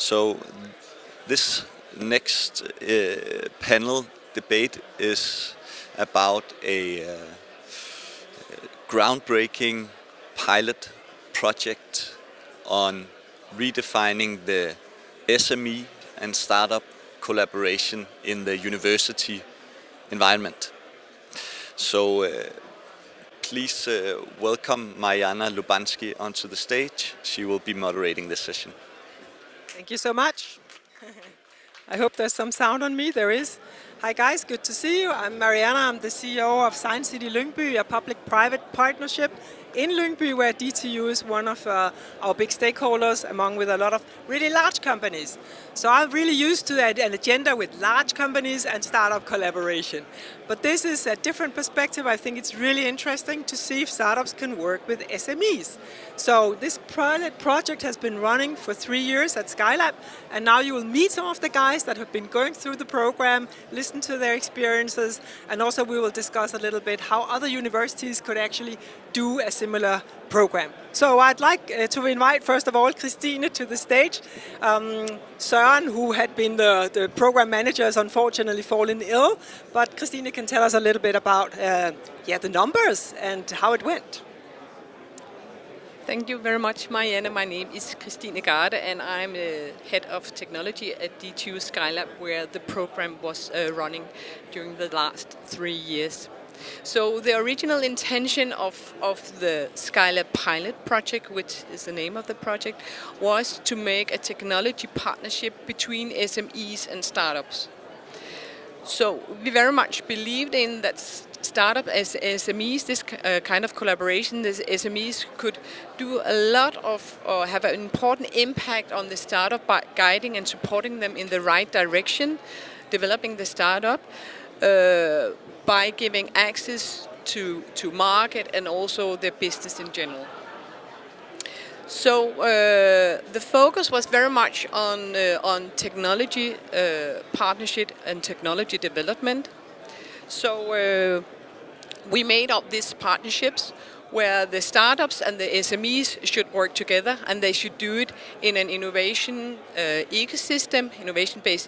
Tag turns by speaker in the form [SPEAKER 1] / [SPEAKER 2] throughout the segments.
[SPEAKER 1] So this next panel debate is about a groundbreaking pilot project on redefining the SME and startup collaboration in the university environment. So please welcome Mariana Lubansky onto the stage. She will be moderating this session.
[SPEAKER 2] Thank you so much. I hope there's some sound on me. There is. Hi guys, good to see you. I'm Mariana. I'm the CEO of Science City Lyngby, a public-private partnership in Lyngby, where DTU is one of our big stakeholders, among with a lot of really large companies. So I'm really used to an agenda with large companies and startup collaboration. But this is a different perspective. I think it's really interesting to see if startups can work with SMEs. So this project has been running for 3 years at Skylab, and now you will meet some of the guys that have been going through the program, listen to their experiences, and also we will discuss a little bit how other universities could actually do a similar program. So I'd like to invite, first of all, Christine to the stage. Søren, who had been the program manager, has unfortunately fallen ill, but Christine can tell us a little bit about the numbers and how it went.
[SPEAKER 3] Thank you very much, Marianne. My name is Christine Garde, and I'm head of technology at DTU Skylab, where the program was running during the last 3 years. So the original intention of the Skylab pilot project, which is the name of the project, was to make a technology partnership between SMEs and startups. So we very much believed in that startup as SMEs, this kind of collaboration, the SMEs could do a lot of, or have an important impact on the startup by guiding and supporting them in the right direction, developing the startup, by giving access to market and also the business in general. So the focus was very much on technology partnership and technology development. So we made up these partnerships where the startups and the SMEs should work together, and they should do it in an innovation-based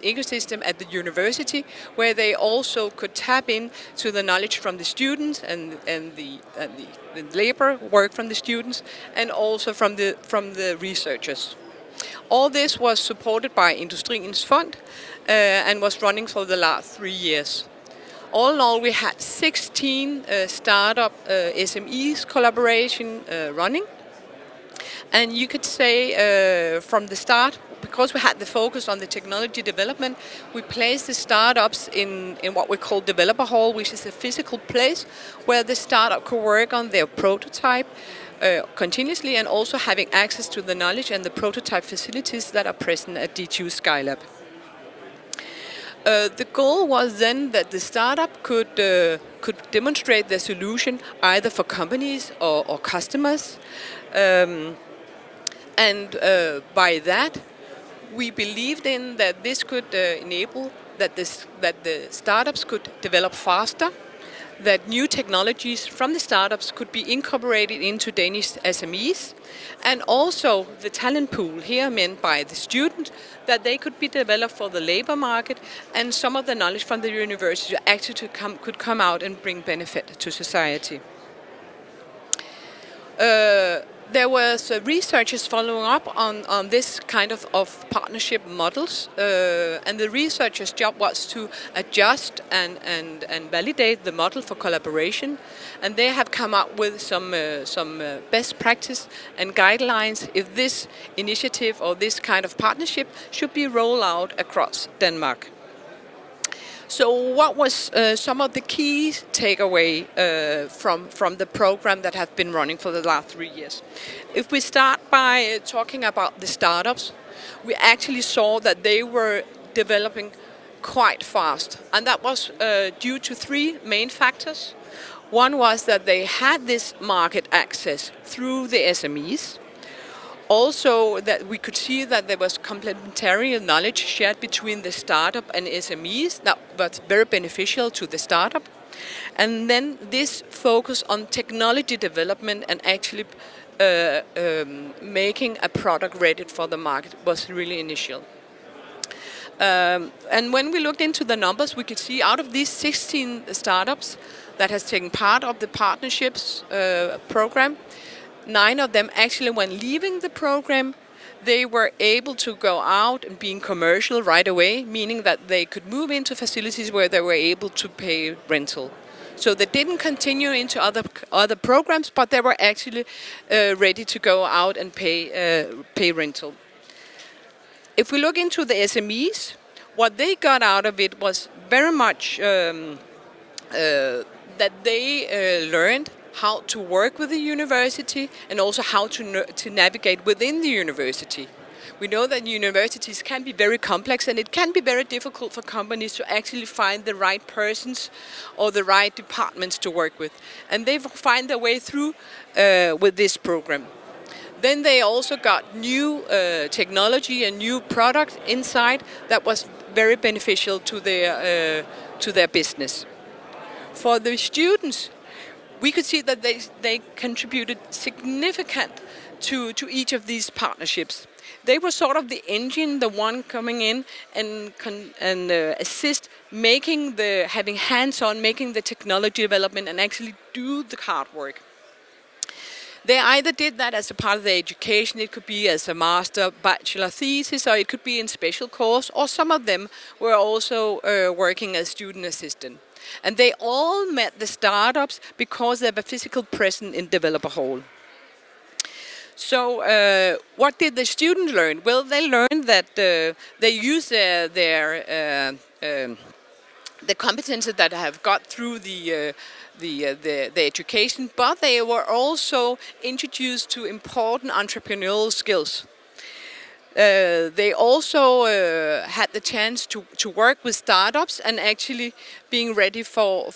[SPEAKER 3] ecosystem at the university, where they also could tap in to the knowledge from the students and the labor work from the students, and also from the researchers. All this was supported by Industriens Fond and was running for the last 3 years. All in all, we had 16 startup SMEs collaboration running. And you could say from the start, because we had the focus on the technology development, we placed the startups in what we call developer hall, which is a physical place where the startup could work on their prototype continuously, and also having access to the knowledge and the prototype facilities that are present at DTU Skylab. The goal was then that the startup could demonstrate their solution either for companies or customers, and by that we believed in that this could enable that the startups could develop faster, that new technologies from the startups could be incorporated into Danish SMEs, and also the talent pool here meant by the students, that they could be developed for the labor market, and some of the knowledge from the university actually could come out and bring benefit to society. There was researchers following up on this kind of partnership models, and the researchers' job was to adjust and validate the model for collaboration, and they have come up with some best practice and guidelines if this initiative or this kind of partnership should be rolled out across Denmark. So what was some of the key takeaway from the program that have been running for the last 3 years? If we start by talking about the startups, we actually saw that they were developing quite fast. And that was due to 3 main factors. One was that they had this market access through the SMEs. Also, that we could see that there was complementary knowledge shared between the startup and SMEs that was very beneficial to the startup. And then this focus on technology development and actually making a product ready for the market was really initial. And when we looked into the numbers, we could see out of these 16 startups that has taken part of the partnerships program, 9 of them actually, when leaving the program, they were able to go out and being commercial right away, meaning that they could move into facilities where they were able to pay rental. So they didn't continue into other programs, but they were actually ready to go out and pay rental. If we look into the SMEs, what they got out of it was very much that they learned how to work with the university and also how to navigate within the university. We know that universities can be very complex and it can be very difficult for companies to actually find the right persons or the right departments to work with. And they find their way through with this program. Then they also got new technology and new product inside that was very beneficial to their business. For the students, we could see that they contributed significant to each of these partnerships. They were sort of the engine, the one coming in and assist having hands-on, making the technology development and actually do the hard work. They either did that as a part of their education, it could be as a master, bachelor thesis, or it could be in special course, or some of them were also working as student assistant. And they all met the startups because they were physical present in Developer Hall. So what did the students learn? Well, they learned that they use the competences that have got through the education, but they were also introduced to important entrepreneurial skills. They also had the chance to work with startups and actually being ready for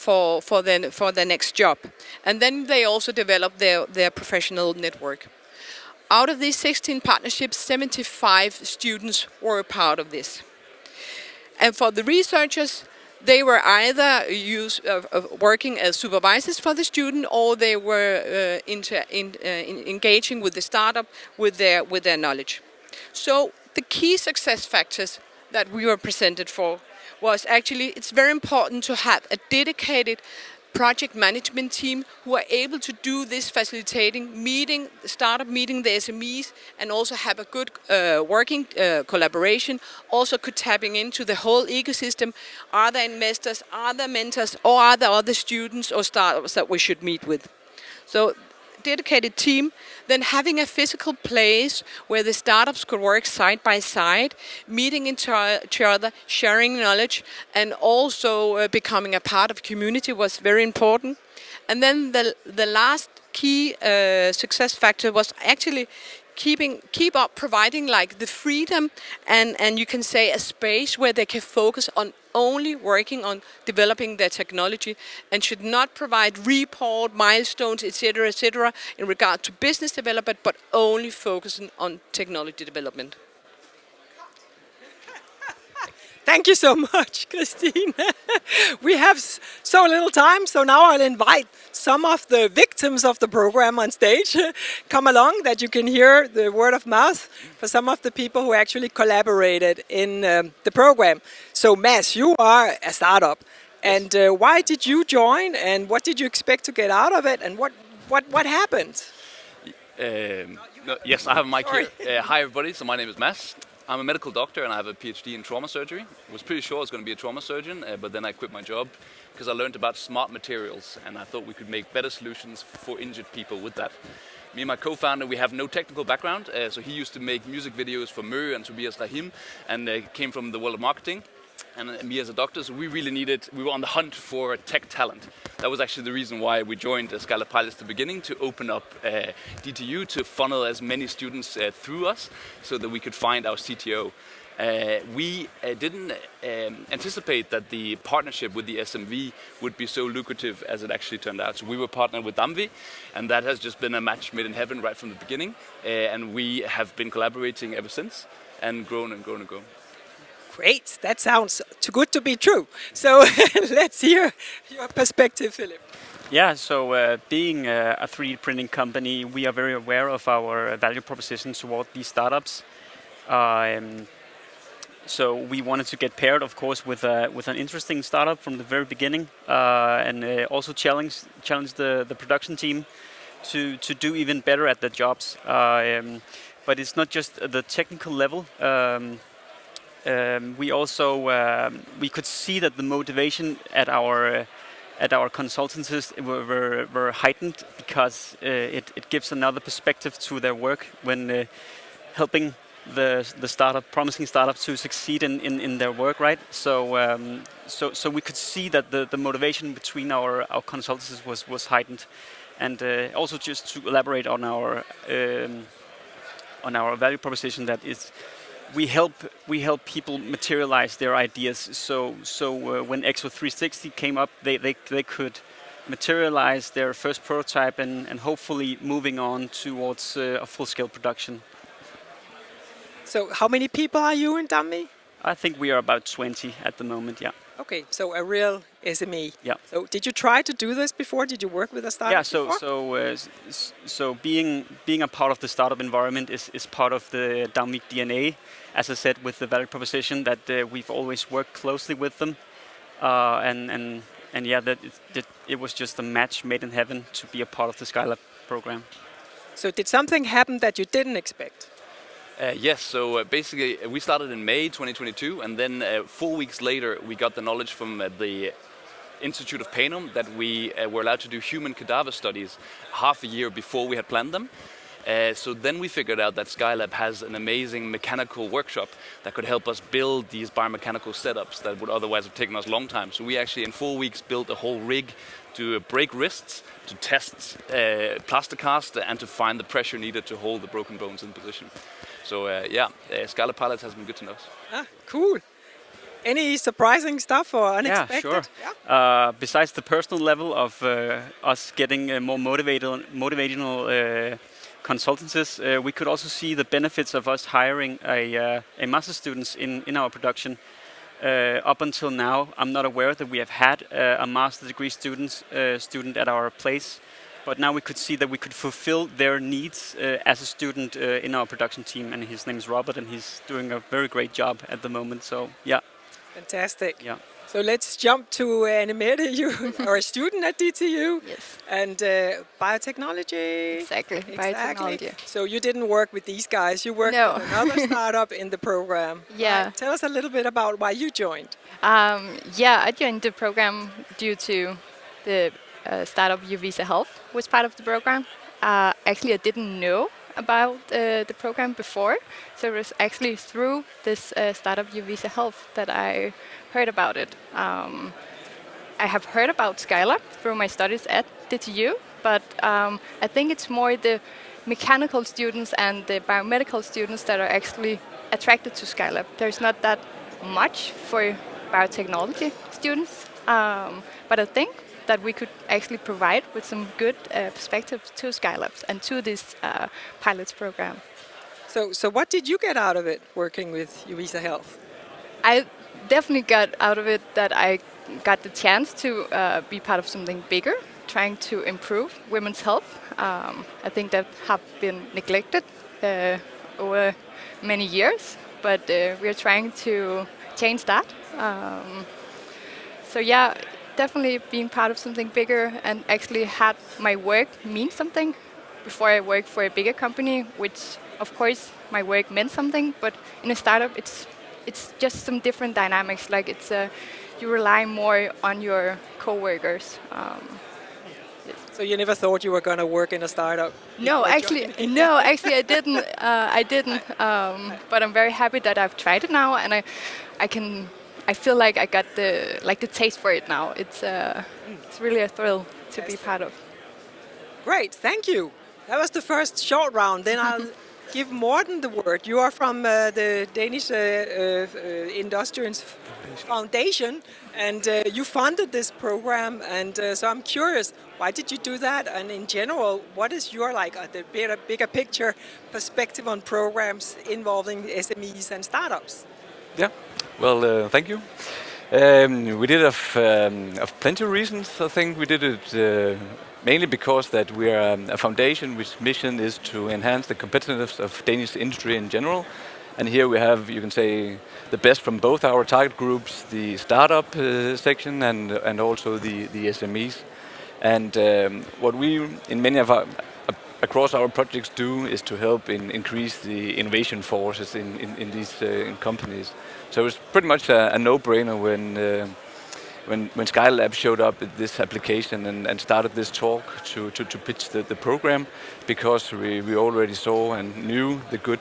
[SPEAKER 3] their next job. And then they also developed their professional network. Out of these 16 partnerships, 75 students were a part of this. And for the researchers, they were either working as supervisors for the student, or they were engaging with the startup with their knowledge. So the key success factors that we were presented for was actually, it's very important to have a dedicated project management team who are able to do this facilitating, startup meeting the SMEs, and also have a good working collaboration, also could tapping into the whole ecosystem. Are there investors, are there mentors, or are there other students or startups that we should meet with? So dedicated team, then having a physical place where the startups could work side by side, meeting each other, sharing knowledge, and also becoming a part of community was very important. And then the last key success factor was actually keep up providing like the freedom and you can say a space where they can focus on only working on developing their technology and should not provide report, milestones, etc., in regard to business development, but only focusing on technology development.
[SPEAKER 2] Thank you so much, Christine. We have so little time, so now I'll invite some of the victims of the program on stage. Come along, that you can hear the word of mouth for some of the people who actually collaborated in the program. So, Mads, you are a startup. And why did you join, and what did you expect to get out of it, and what happened?
[SPEAKER 4] Yes, I have a mic here. Hi, everybody. So my name is Mads. I'm a medical doctor and I have a PhD in trauma surgery. I was pretty sure I was going to be a trauma surgeon, but then I quit my job because I learned about smart materials and I thought we could make better solutions for injured people with that. Me and my co-founder, we have no technical background, so he used to make music videos for Mø and Tobias Rahim and came from the world of marketing. And me as a doctor, so we were on the hunt for tech talent. That was actually the reason why we joined Scarlet Pilots at the beginning, to open up DTU, to funnel as many students through us so that we could find our CTO. We didn't anticipate that the partnership with the SMV would be so lucrative as it actually turned out. So we were partnered with Damvi, and that has just been a match made in heaven right from the beginning. And we have been collaborating ever since and grown and grown and grown.
[SPEAKER 2] Great, that sounds too good to be true. So let's hear your perspective, Philip.
[SPEAKER 5] Yeah, so being a 3D printing company, we are very aware of our value proposition toward these startups. Um, so we wanted to get paired, of course, with an interesting startup from the very beginning, and also challenge the production team to do even better at their jobs. But it's not just the technical level. We also we could see that the motivation at our consultancies were heightened because it gives another perspective to their work when helping the startup, promising startups to succeed in their work, right? So we could see that the motivation between our consultancies was heightened, and also just to elaborate on our value proposition, that is we help people materialize their ideas. So when Exo 360 came up, they could materialize their first prototype and hopefully moving on towards a full-scale production.
[SPEAKER 2] So how many people are you in Dammi?
[SPEAKER 5] I think we are about 20 at the moment, yeah.
[SPEAKER 2] Okay, so a real SME.
[SPEAKER 5] Yeah.
[SPEAKER 2] So did you try to do this before? Did you work with a startup before?
[SPEAKER 5] So being a part of the startup environment is part of the Damvik DNA. As I said, with the value proposition, that we've always worked closely with them, and yeah, that it was just a match made in heaven to be a part of the Skylab program.
[SPEAKER 2] So did something happen that you didn't expect?
[SPEAKER 4] Yes, so basically we started in May 2022, and then 4 weeks later we got the knowledge from the Institute of Panum that we were allowed to do human cadaver studies half a year before we had planned them. So then we figured out that Skylab has an amazing mechanical workshop that could help us build these biomechanical setups that would otherwise have taken us a long time. So we actually in 4 weeks built a whole rig to break wrists, to test plaster cast, and to find the pressure needed to hold the broken bones in position. So Skylab Pilots has been good to know.
[SPEAKER 2] Ah, cool. Any surprising stuff or unexpected?
[SPEAKER 5] Yeah, sure. Besides the personal level of us getting more motivational consultancies, we could also see the benefits of us hiring a master students in our production. Up until now, I'm not aware that we have had a master degree student at our place. But now we could see that we could fulfill their needs as a student in our production team, and his name is Robert, and he's doing a very great job at the moment. So yeah,
[SPEAKER 2] fantastic.
[SPEAKER 5] Yeah.
[SPEAKER 2] So let's jump to Annemette. You are a student at DTU.
[SPEAKER 6] Yes.
[SPEAKER 2] And biotechnology.
[SPEAKER 6] Exactly. Biotechnology.
[SPEAKER 2] So you didn't work with these guys. You worked
[SPEAKER 6] No.
[SPEAKER 2] with another startup in the program.
[SPEAKER 6] Yeah.
[SPEAKER 2] Right. Tell us a little bit about why you joined.
[SPEAKER 6] I joined the program due to the startup Uvisa Health was part of the program. Actually, I didn't know about the program before, so it was actually through this startup Uvisa Health that I heard about it. I have heard about Skylab through my studies at DTU, but I think it's more the mechanical students and the biomedical students that are actually attracted to Skylab. There's not that much for biotechnology students, but I think that we could actually provide with some good perspectives to Skylab and to this pilots program.
[SPEAKER 2] So what did you get out of it working with Uvisa Health?
[SPEAKER 6] I definitely got out of it that I got the chance to be part of something bigger, trying to improve women's health. I think that have been neglected over many years, but we are trying to change that. So yeah, definitely being part of something bigger and actually had my work mean something. Before I worked for a bigger company, which of course my work meant something, but in a startup it's just some different dynamics. Like it's you rely more on your coworkers. Yes.
[SPEAKER 2] So you never thought you were going to work in a startup?
[SPEAKER 6] No, actually I didn't. I didn't. But I'm very happy that I've tried it now, and I feel like I got the taste for it now. It's really a thrill to be part of.
[SPEAKER 2] Great, thank you. That was the first short round. Then I'll give Morten the word. You are from the Danish Industrials Foundation, and you funded this program. And so I'm curious, why did you do that? And in general, what is your the bigger picture perspective on programs involving SMEs and startups?
[SPEAKER 7] Yeah, well, thank you. We did of plenty of reasons. I think we did it mainly because that we are a foundation which mission is to enhance the competitiveness of Danish industry in general. And here we have, you can say, the best from both our target groups, the startup section and also the SMEs. And what we, in many of our, across our projects do is to help increase the innovation forces in these in companies. So it's pretty much a no-brainer when Skylab showed up at this application and started this talk to pitch the program, because we already saw and knew the good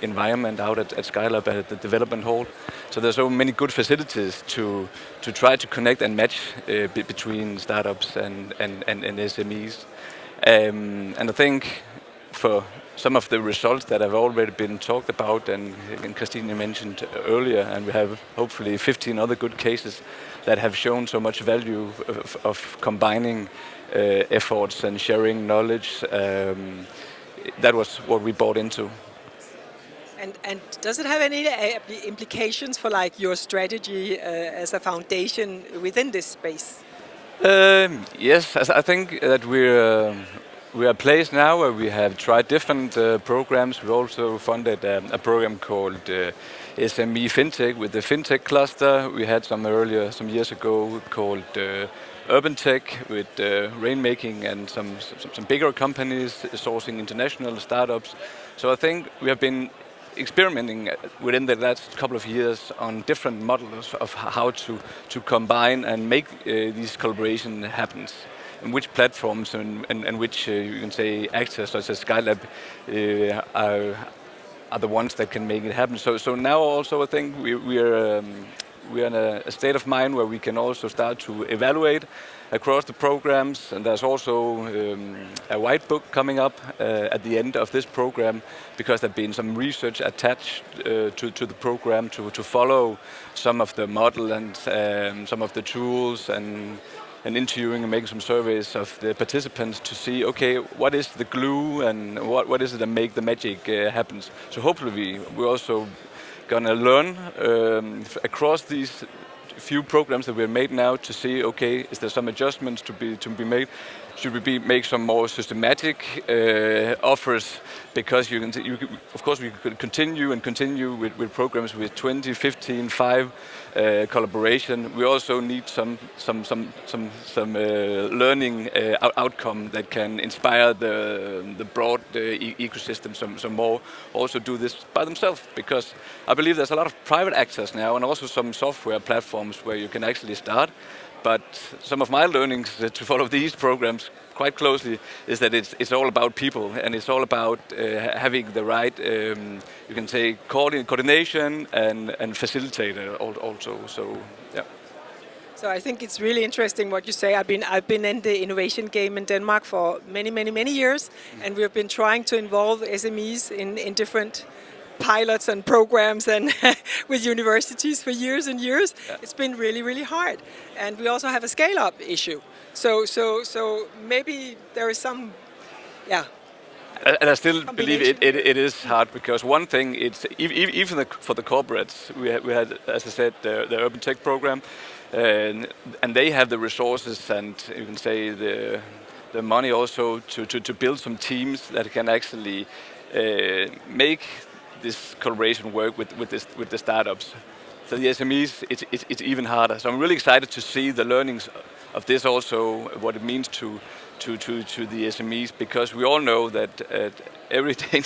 [SPEAKER 7] environment out at Skylab at the development hall. So there's so many good facilities to try to connect and match between startups and SMEs. And I think for some of the results that have already been talked about and Christine mentioned earlier, and we have hopefully 15 other good cases that have shown so much value of combining efforts and sharing knowledge. That was what we bought into.
[SPEAKER 2] And does it have any implications for like your strategy as a foundation within this space?
[SPEAKER 7] Yes, I think that we're a place now where we have tried different programs. We also funded a program called SME FinTech with the FinTech cluster. We had some years ago called Urban Tech with rainmaking and some bigger companies sourcing international startups. So I think we have been experimenting within the last couple of years on different models of how to combine and make these collaboration happen. And which platforms and which you can say actors such as Skylab are the ones that can make it happen. So now also I think we are in a state of mind where we can also start to evaluate across the programs, and there's also a white book coming up at the end of this program, because there's been some research attached to the program to follow some of the model and some of the tools and interviewing and making some surveys of the participants to see, okay, what is the glue and what is it that make the magic happen. So hopefully we're also gonna learn across these few programs that we've made now to see, okay, is there some adjustments to be made? Should we make some more systematic offers? Because of course we could continue with programs with 20, 15, 5 collaboration. We also need some learning outcome that can inspire the broad ecosystem some more. Also do this by themselves, because I believe there's a lot of private access now and also some software platforms where you can actually start. But some of my learnings to follow these programs quite closely is that it's all about people, and it's all about having the right, you can say, coordination and facilitator also. So yeah.
[SPEAKER 2] So I think it's really interesting what you say. I've been in the innovation game in Denmark for many years, and we've been trying to involve SMEs in different pilots and programs and with universities for years and years. Yeah. It's been really hard, and we also have a scale-up issue. So maybe there is some, yeah.
[SPEAKER 7] And I still believe it is hard, because one thing, it's even for the corporates, we had, as I said, the Urban Tech program, and they have the resources and you can say the money also to build some teams that can actually make this collaboration work with the startups. So the SMEs, it's even harder. So I'm really excited to see the learnings of this also, what it means to the SMEs, because we all know that every day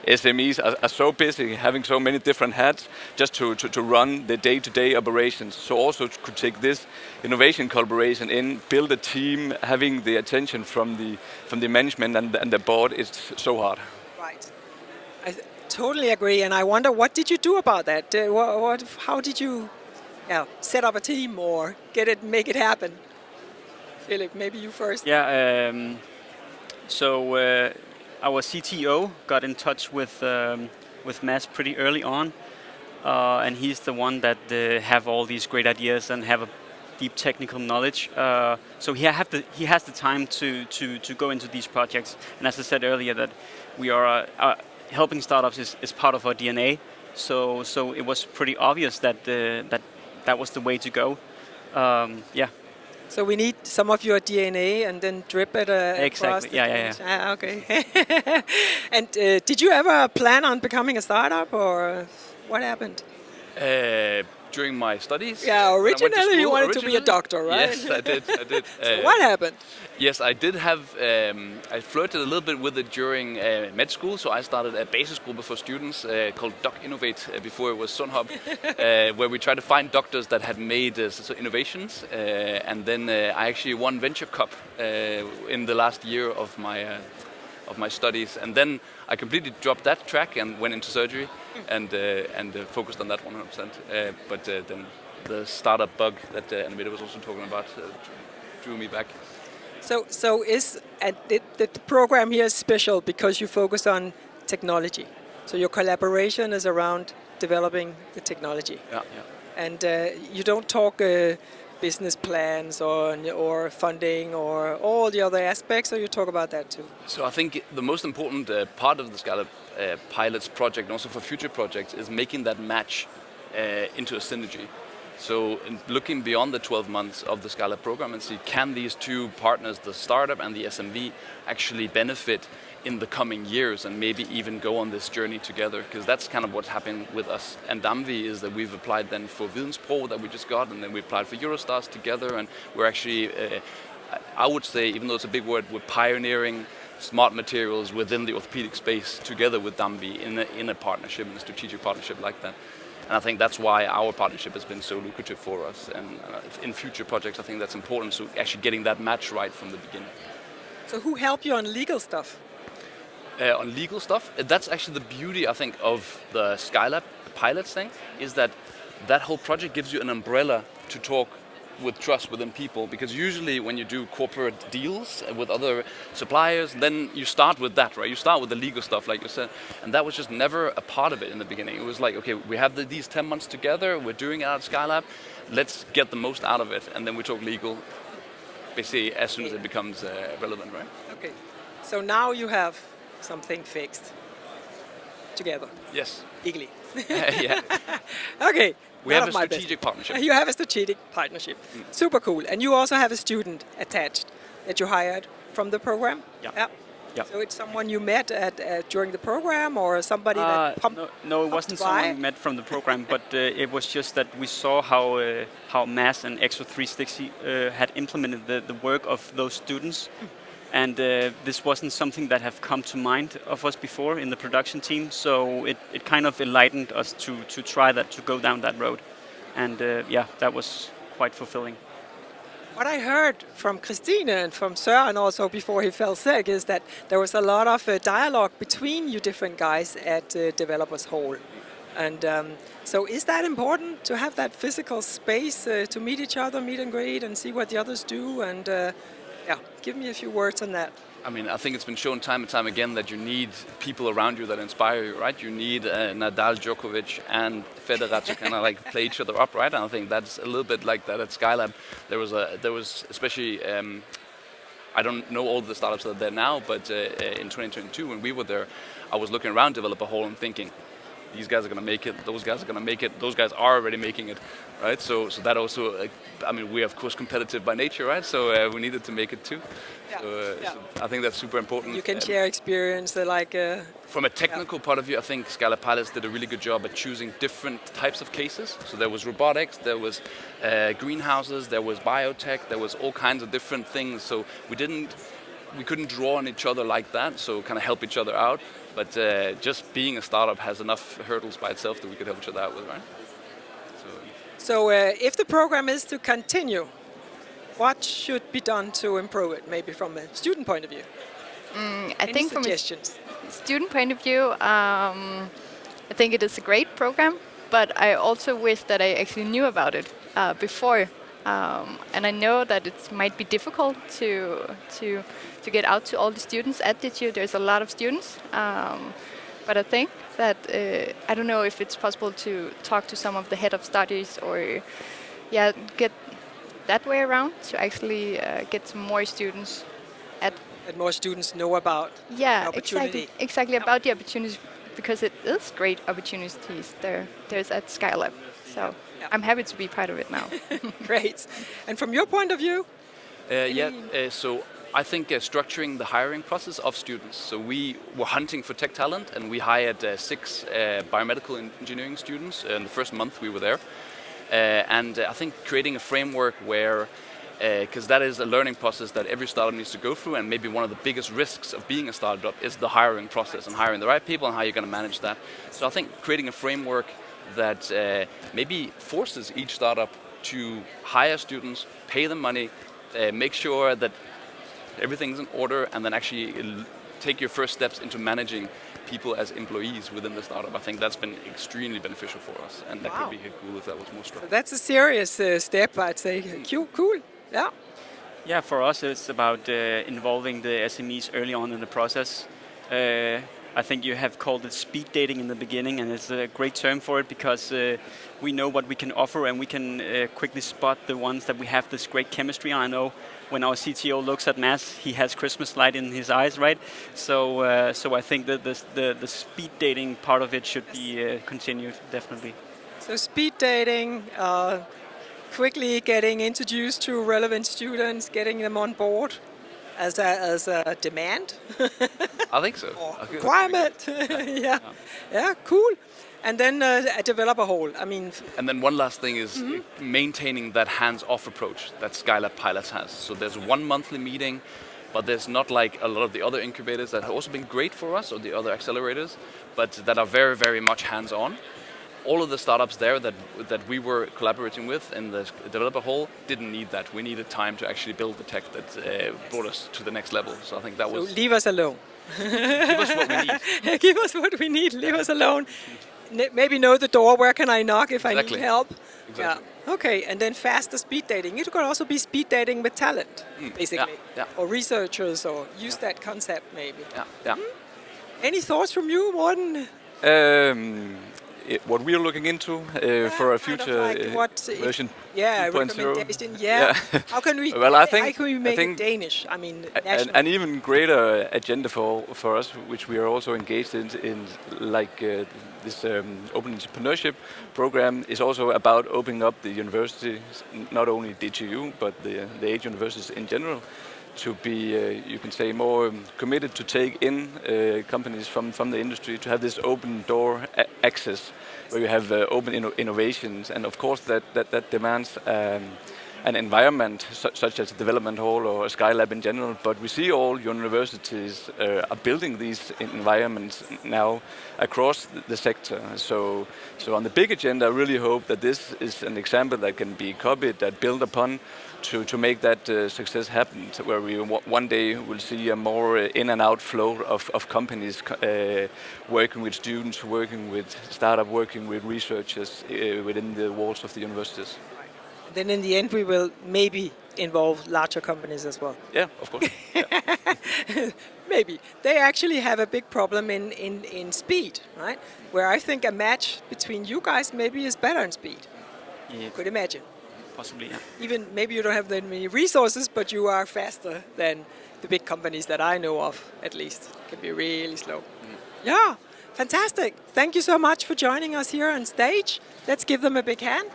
[SPEAKER 7] SMEs are so busy having so many different hats just to run the day-to-day operations. So also could take this innovation collaboration in, build a team, having the attention from the management and the board, it's so hard.
[SPEAKER 2] Right. I totally agree, and I wonder, what did you do about that? How did you set up a team or make it happen? Philip, maybe you first.
[SPEAKER 5] Yeah, so our CTO got in touch with Mads pretty early on, and he's the one that have all these great ideas and have a deep technical knowledge. So he has the time to go into these projects. And as I said earlier, that we are helping startups is part of our DNA. So it was pretty obvious that that was the way to go. Yeah.
[SPEAKER 2] So we need some of your DNA and then drip it across
[SPEAKER 5] Exactly.
[SPEAKER 2] the
[SPEAKER 5] Yeah.
[SPEAKER 2] things. Ah, okay. And did you ever plan on becoming a startup, or what happened?
[SPEAKER 4] During my studies.
[SPEAKER 2] Yeah,
[SPEAKER 4] when I went to
[SPEAKER 2] originally you
[SPEAKER 4] school,
[SPEAKER 2] wanted to be a doctor, right?
[SPEAKER 4] Yes, I did.
[SPEAKER 2] So what happened?
[SPEAKER 4] Yes, I did have. I flirted a little bit with it during med school, so I started a basic school before students called Doc Innovate before it was Sundhub, where we tried to find doctors that had made innovations, and then I actually won Venture Cup in the last year of my studies, and then I completely dropped that track and went into surgery, and focused on that 100%. But then the startup bug that Annemette was also talking about drew me back.
[SPEAKER 2] So the program here is special because you focus on technology. So your collaboration is around developing the technology.
[SPEAKER 4] Yeah.
[SPEAKER 2] And you don't talk business plans or funding or all the other aspects, or you talk about that too?
[SPEAKER 4] So I think the most important part of the Scala Pilots project, and also for future projects, is making that match into a synergy. So looking beyond the 12 months of the Scala program and see, can these two partners, the startup and the SMV, actually benefit in the coming years and maybe even go on this journey together? Because that's kind of what's happened with us and Damvi, is that we've applied then for Videnspro that we just got, and then we applied for Eurostars together, and we're actually, I would say, even though it's a big word, we're pioneering smart materials within the orthopedic space together with Damvi in a partnership, in a strategic partnership like that. And I think that's why our partnership has been so lucrative for us. And in future projects, I think that's important, so actually getting that match right from the beginning.
[SPEAKER 2] So who helped you on legal stuff?
[SPEAKER 4] On legal stuff, that's actually the beauty, I think, of the Skylab pilots thing, is that whole project gives you an umbrella to talk with trust within people, because usually when you do corporate deals with other suppliers, then you start with that, right? You start with the legal stuff, like you said, and that was just never a part of it in the beginning. It was like, okay, we have these 10 months together, we're doing it at Skylab, let's get the most out of it, and then we talk legal, basically, as soon as it becomes relevant, right?
[SPEAKER 2] Okay, so now you have something fixed together.
[SPEAKER 4] Yes.
[SPEAKER 2] Legally.
[SPEAKER 4] Yeah.
[SPEAKER 2] Okay.
[SPEAKER 4] We have a strategic partnership.
[SPEAKER 2] You have a strategic partnership. Super cool. And you also have a student attached that you hired from the program?
[SPEAKER 5] Yeah.
[SPEAKER 2] So it's someone you met during the program, or somebody that pumped?
[SPEAKER 5] No, it wasn't someone we met from the program, but it was just that we saw how Mass and Exo 360 had implemented the work of those students. And this wasn't something that have come to mind of us before in the production team, so it kind of enlightened us to try that, to go down that road. And that was quite fulfilling.
[SPEAKER 2] What I heard from Christine and from Søren also before he fell sick is that there was a lot of dialogue between you different guys at Developers Hall. And so is that important to have that physical space to meet each other, meet and greet, and see what the others do? And give me a few words on that.
[SPEAKER 4] I mean, I think it's been shown time and time again that you need people around you that inspire you, right? You need Nadal, Djokovic, and Federer to kind of like play each other up, right? And I think that's a little bit like that at Skylab. There was especially, I don't know all the startups that are there now, but in 2022 when we were there, I was looking around Developer Hall and thinking, these guys are going to make it, those guys are going to make it, those guys are already making it, right? So that also, I mean, we're of course competitive by nature, right? So we needed to make it too. So I think that's super important.
[SPEAKER 2] You can share experience,
[SPEAKER 4] from a technical point of view, I think Scala Pilots did a really good job at choosing different types of cases. So there was robotics, there was greenhouses, there was biotech, there was all kinds of different things. So we couldn't draw on each other like that, so kind of help each other out. But just being a startup has enough hurdles by itself that we could help each other out with, right?
[SPEAKER 2] So if the program is to continue, what should be done to improve it, maybe from a student point of view?
[SPEAKER 6] I think from a student point of view, I think it is a great program, but I also wish that I actually knew about it before. And I know that it might be difficult to get out to all the students at DTU. There's a lot of students, but I think that I don't know if it's possible to talk to some of the head of studies or get that way around to actually get some more students
[SPEAKER 2] that more students know about the opportunity.
[SPEAKER 6] Exactly about the opportunities, because it is great opportunities there's at Skylab. So I'm happy to be part of it now.
[SPEAKER 2] Great. And from your point of view?
[SPEAKER 4] So I think structuring the hiring process of students. So we were hunting for tech talent, and we hired 6 biomedical engineering students in the first month we were there. And I think creating a framework where, because that is a learning process that every startup needs to go through, and maybe one of the biggest risks of being a startup is the hiring process and hiring the right people and how you're going to manage that. So I think creating a framework that maybe forces each startup to hire students, pay them money, make sure that everything's in order, and then actually take your first steps into managing people as employees within the startup. I think that's been extremely beneficial for us, and that could be cool if that was more structured.
[SPEAKER 2] That's a serious step, I'd say. Cool. Yeah.
[SPEAKER 5] Yeah, for us it's about involving the SMEs early on in the process. I think you have called it speed dating in the beginning, and it's a great term for it because we know what we can offer, and we can quickly spot the ones that we have this great chemistry on. I know when our CTO looks at Mads, he has Christmas light in his eyes, right? So I think that the speed dating part of it should be continued, definitely.
[SPEAKER 2] So speed dating, quickly getting introduced to relevant students, getting them on board as a demand.
[SPEAKER 4] I think so.
[SPEAKER 2] Requirement. Yeah, cool. And then a developer hole. I mean.
[SPEAKER 4] And then one last thing is maintaining that hands-off approach that Skylab Pilots has. So there's one monthly meeting, but there's not like a lot of the other incubators that have also been great for us, or the other accelerators, but that are very, very much hands-on. All of the startups there that we were collaborating with in the developer hall didn't need that. We needed time to actually build the tech that brought us to the next level. So I think that was...
[SPEAKER 2] So leave us alone.
[SPEAKER 4] Give us what we need.
[SPEAKER 2] Give us what we need. Leave us alone. Maybe know the door. Where can I knock if I need help?
[SPEAKER 4] Exactly.
[SPEAKER 2] Yeah. Okay, and then faster speed dating. It could also be speed dating with talent, basically. Or researchers, or use that concept maybe. Any thoughts from you, Morten?
[SPEAKER 7] What we are looking into for a future version 2.0.
[SPEAKER 2] Recommendation. How can we?
[SPEAKER 7] Well, I think
[SPEAKER 2] make it Danish? I mean,
[SPEAKER 7] an even greater agenda for us, which we are also engaged in like this open entrepreneurship program, is also about opening up the universities, not only DTU but the 8 universities in general, to be, you can say, more committed to take in companies from the industry, to have this open door access, where you have open innovations, and of course that demands an environment such as a development hall or a Skylab in general. But we see all universities are building these environments now across the sector. So on the big agenda, I really hope that this is an example that can be copied, that build upon, to make that success happen, where we one day will see a more in and out flow of companies working with students, working with startup, working with researchers within the walls of the universities.
[SPEAKER 2] Then in the end we will maybe involve larger companies as well.
[SPEAKER 7] Yeah, of course.
[SPEAKER 2] Maybe. They actually have a big problem in speed, right? Where I think a match between you guys maybe is better in speed.
[SPEAKER 5] Yeah.
[SPEAKER 2] Could imagine.
[SPEAKER 5] Possibly, yeah.
[SPEAKER 2] Even maybe you don't have that many resources, but you are faster than the big companies that I know of, at least. Can be really slow. Yeah, fantastic. Thank you so much for joining us here on stage. Let's give them a big hand.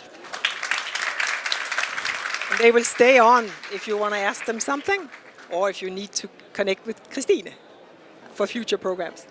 [SPEAKER 2] And they will stay on if you want to ask them something, or if you need to connect with Christine for future programs.